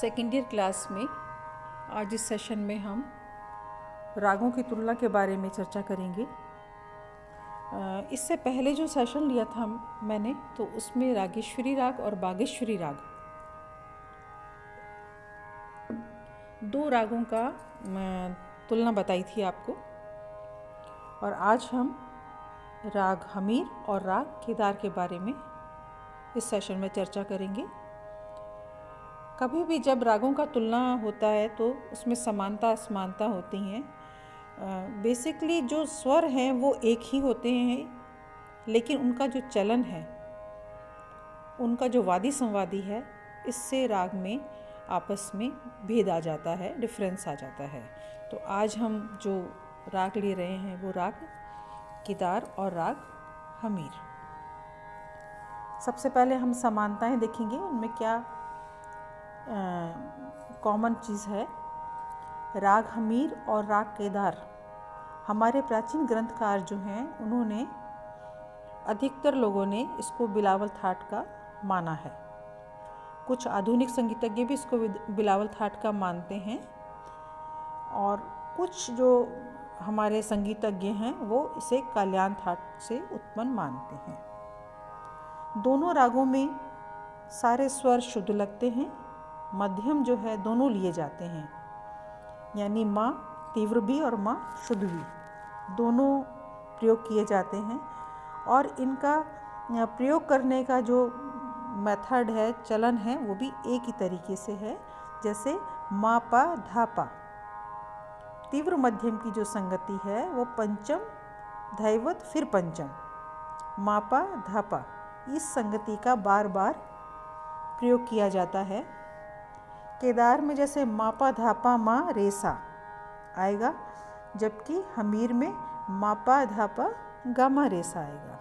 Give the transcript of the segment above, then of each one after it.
Second year class में आज इस सेशन में हम रागों की तुलना के बारे में चर्चा करेंगे। इससे पहले जो सेशन लिया था मैंने, तो उसमें रागेश्वरी राग और बागेश्वरी राग दो रागों का तुलना बताई थी आपको। और आज हम राग हमीर और राग केदार के बारे में इस सेशन में चर्चा करेंगे। कभी भी जब रागों का तुलना होता है तो उसमें समानता असमानता होती हैं। बेसिकली जो स्वर हैं वो एक ही होते हैं, लेकिन उनका जो चलन है, उनका जो वादी संवादी है, इससे राग में आपस में भेद आ जाता है, डिफरेंस आ जाता है। तो आज हम जो राग ले रहे हैं वो राग केदार और राग हमीर। सबसे पहले हम समानताएं देखेंगे, उनमें क्या कॉमन चीज़ है। राग हमीर और राग केदार हमारे प्राचीन ग्रंथकार जो हैं, उन्होंने अधिकतर लोगों ने इसको बिलावल थाट का माना है। कुछ आधुनिक संगीतज्ञ भी इसको बिलावल थाट का मानते हैं, और कुछ जो हमारे संगीतज्ञ हैं वो इसे कल्याण थाट से उत्पन्न मानते हैं। दोनों रागों में सारे स्वर शुद्ध लगते हैं। मध्यम जो है दोनों लिए जाते हैं, यानी माँ तीव्र भी और माँ शुद्ध भी दोनों प्रयोग किए जाते हैं। और इनका प्रयोग करने का जो मेथड है, चलन है, वो भी एक ही तरीके से है। जैसे मा पा धा पा, तीव्र मध्यम की जो संगति है वो पंचम धैवत फिर पंचम, मा पा धा पा, इस संगति का बार बार प्रयोग किया जाता है। केदार में जैसे मापा धापा माँ रेसा आएगा, जबकि हमीर में मापा धापा गामा रेसा आएगा।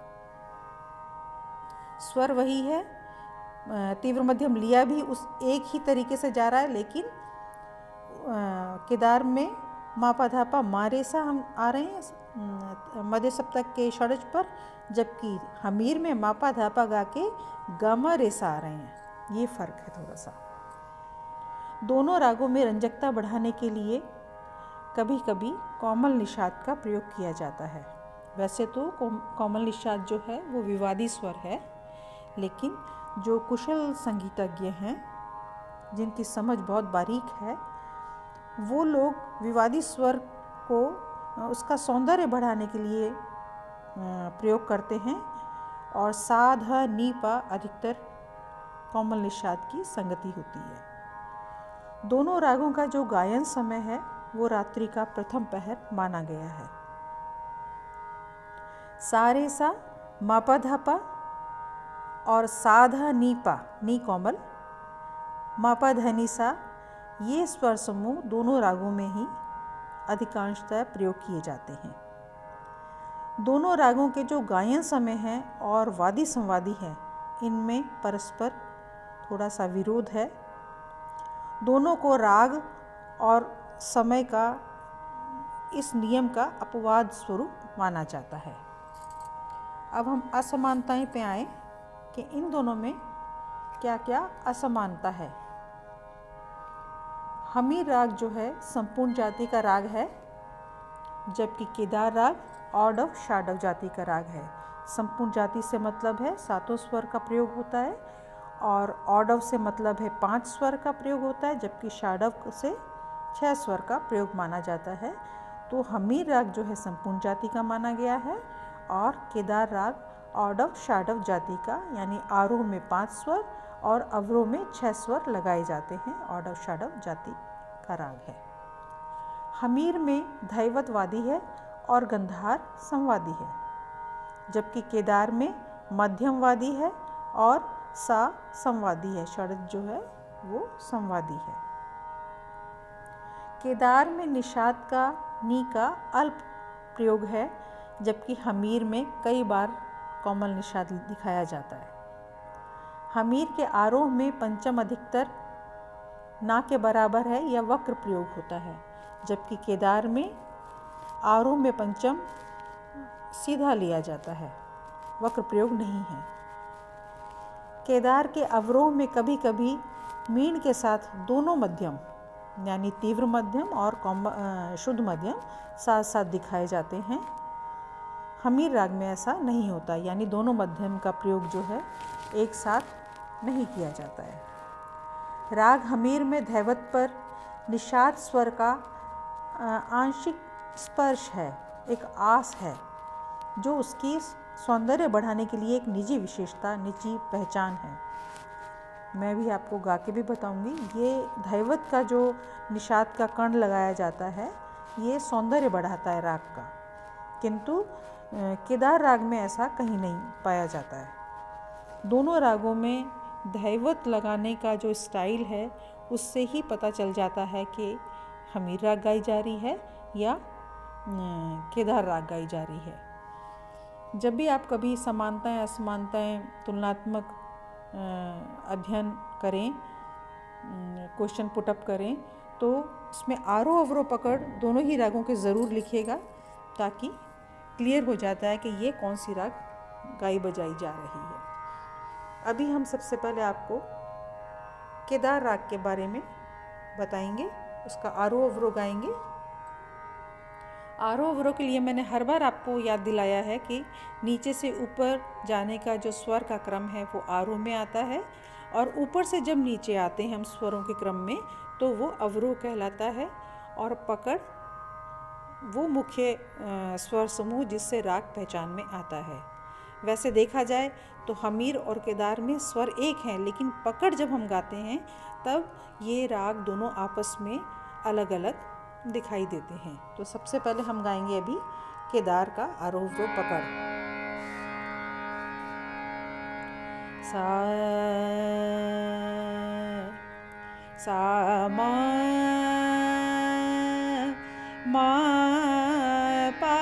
स्वर वही है, तीव्र मध्यम लिया भी उस एक ही तरीके से जा रहा है, लेकिन केदार में मापा धापा माँ रेसा हम आ रहे हैं मध्य सप्तक के षड्ज पर, जबकि हमीर में मापा धापा गा के गामा रेसा आ रहे हैं। ये फ़र्क है थोड़ा सा। दोनों रागों में रंजकता बढ़ाने के लिए कभी कभी कोमल निषाद का प्रयोग किया जाता है। वैसे तो कोमल निषाद जो है वो विवादी स्वर है, लेकिन जो कुशल संगीतज्ञ हैं, जिनकी समझ बहुत बारीक है, वो लोग विवादी स्वर को उसका सौंदर्य बढ़ाने के लिए प्रयोग करते हैं। और सा ध नी पा अधिकतर कोमल निषाद की संगति होती है। दोनों रागों का जो गायन समय है वो रात्रि का प्रथम पहर माना गया है। सा रे सा मापा धापा और साधा नी पा, नी कोमल, मापा धनी सा, ये स्वर समूह दोनों रागों में ही अधिकांशतः प्रयोग किए जाते हैं। दोनों रागों के जो गायन समय है और वादी संवादी है, इनमें परस्पर थोड़ा सा विरोध है। दोनों को राग और समय का इस नियम का अपवाद स्वरूप माना जाता है। अब हम असमानताएं पे आए कि इन दोनों में क्या क्या असमानता है। हमीर राग जो है संपूर्ण जाति का राग है, जबकि केदार राग ऑडव षाडव जाति का राग है। संपूर्ण जाति से मतलब है सातों स्वर का प्रयोग होता है, और ऑडव से मतलब है 5 स्वर का प्रयोग होता है, जबकि षाडव से 6 स्वर का प्रयोग माना जाता है। तो हमीर राग जो है संपूर्ण जाति का माना गया है, और केदार राग ऑडव षाडव जाति का, यानी आरोह में 5 स्वर और अवरोह में 6 स्वर लगाए जाते हैं, ऑडव षाडव जाति का राग है। हमीर में धैवत वादी है और गंधार संवादी है, जबकि केदार में मध्यम वादी है और सा संवादी है, षड्ज जो है वो संवादी है। केदार में निषाद का नी का अल्प प्रयोग है, जबकि हमीर में कई बार कोमल निषाद दिखाया जाता है। हमीर के आरोह में पंचम अधिकतर ना के बराबर है या वक्र प्रयोग होता है, जबकि केदार में आरोह में पंचम सीधा लिया जाता है, वक्र प्रयोग नहीं है। केदार के अवरोह में कभी कभी मीण के साथ दोनों मध्यम यानी तीव्र मध्यम और शुद्ध मध्यम साथ साथ दिखाए जाते हैं। हमीर राग में ऐसा नहीं होता, यानी दोनों मध्यम का प्रयोग जो है एक साथ नहीं किया जाता है। राग हमीर में धैवत पर निषाद स्वर का आंशिक स्पर्श है, एक आस है, जो उसकी सौंदर्य बढ़ाने के लिए एक निजी विशेषता, निजी पहचान है। मैं भी आपको गा के भी बताऊंगी। ये धैवत का जो निषाद का कर्ण लगाया जाता है, ये सौंदर्य बढ़ाता है राग का, किंतु केदार राग में ऐसा कहीं नहीं पाया जाता है। दोनों रागों में धैवत लगाने का जो स्टाइल है, उससे ही पता चल जाता है कि हमीर राग गाई जा रही है या केदार राग गाई जा रही है। जब भी आप कभी समानताएं असमानताएं तुलनात्मक अध्ययन करें, क्वेश्चन पुटअप करें, तो उसमें आरोह अवरोह पकड़ दोनों ही रागों के ज़रूर लिखिएगा, ताकि क्लियर हो जाता है कि ये कौन सी राग गाई बजाई जा रही है। अभी हम सबसे पहले आपको केदार राग के बारे में बताएंगे, उसका आरोह अवरोह गाएंगे। आरोह अवरोह के लिए मैंने हर बार आपको याद दिलाया है कि नीचे से ऊपर जाने का जो स्वर का क्रम है वो आरोह में आता है, और ऊपर से जब नीचे आते हैं हम स्वरों के क्रम में तो वो अवरोह कहलाता है, और पकड़ वो मुख्य स्वर समूह जिससे राग पहचान में आता है। वैसे देखा जाए तो हमीर और केदार में स्वर एक हैं, लेकिन पकड़ जब हम गाते हैं तब ये राग दोनों आपस में अलग अलग दिखाई देते हैं। तो सबसे पहले हम गाएंगे अभी केदार का आरोह अवरोह पकड़। सा सा मा मा पा,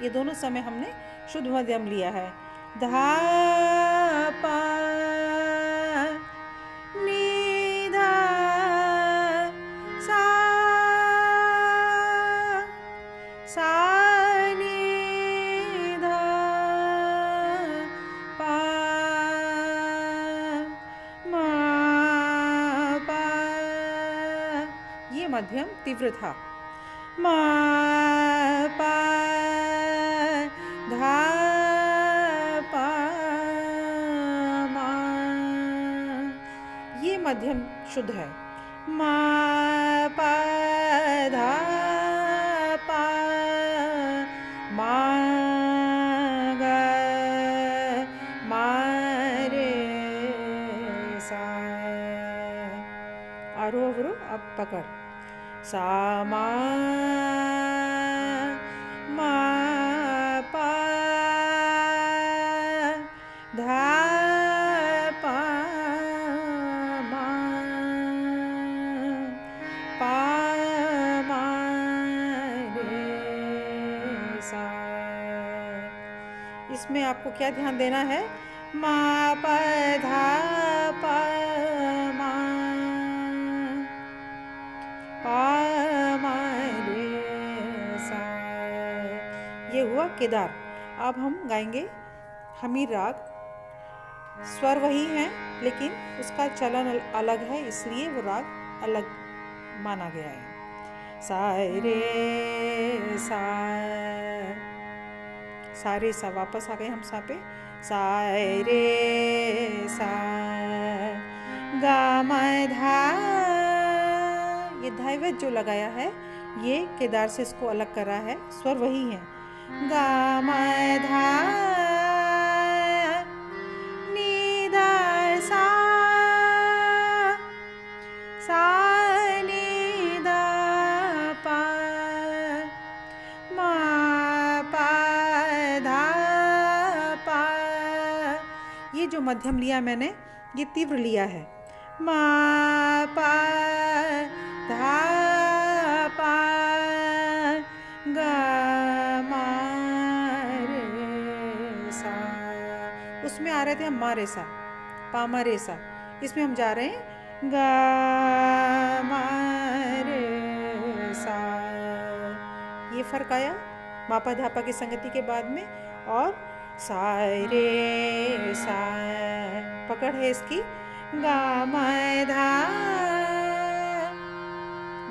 ये दोनों समय हमने शुद्ध मध्यम लिया है। धा पा नी धा सा सा नी धा पा मा पा, ये मध्यम तीव्र था। मा पा धा पा मा, ये मध्यम शुद्ध है। मा पा धा पा मा गा मा रे सा। आरोह अवरोह अब पकड़। सा मा मा पा धा पा मा पा मा रे सा। इसमें आपको क्या ध्यान देना है? मा पा धा पा मा पा मा रे सा, ये हुआ केदार। अब हम गाएंगे हमीर राग। स्वर वही हैं, लेकिन उसका चलन अलग है, इसलिए वो राग अलग माना गया है। सा रे सा, सारे सा, वापस आ गए हम सा पे। सा रे सा गा मा धा, ये धैवत जो लगाया है ये केदार से इसको अलग करा है, स्वर वही है। गा मा धा नी धा सा सा नी धा पा मा पा धा पा, ये जो मध्यम लिया मैंने ये तीव्र लिया है। मा पा धा पा गा मा रे सा, उसमें आ रहे थे हम मा रे सा, पा मा रे सा, इसमें हम जा रहे हैं गा मा रे सा। ये फर्क आया मापा धापा की संगति के बाद में। और सा रे सा, पकड़ है इसकी गा मा धा।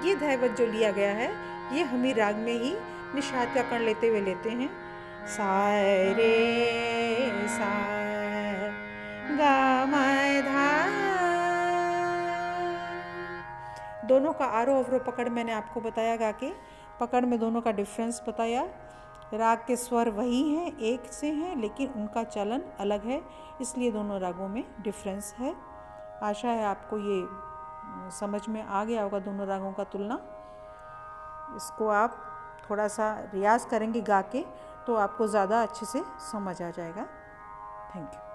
ये धैवत जो लिया गया है ये हमीर राग में ही निषाद का कण लेते हुए लेते हैं। सा रे सा गा मा धा। दोनों का आरोह अवरोह पकड़ मैंने आपको बताया गा के, पकड़ में दोनों का डिफरेंस बताया। राग के स्वर वही हैं, एक से हैं, लेकिन उनका चलन अलग है, इसलिए दोनों रागों में डिफरेंस है। आशा है आपको ये समझ में आ गया होगा दोनों रागों का तुलना। इसको आप थोड़ा सा रियाज़ करेंगे गा के तो आपको ज़्यादा अच्छे से समझ आ जाएगा। Thank you.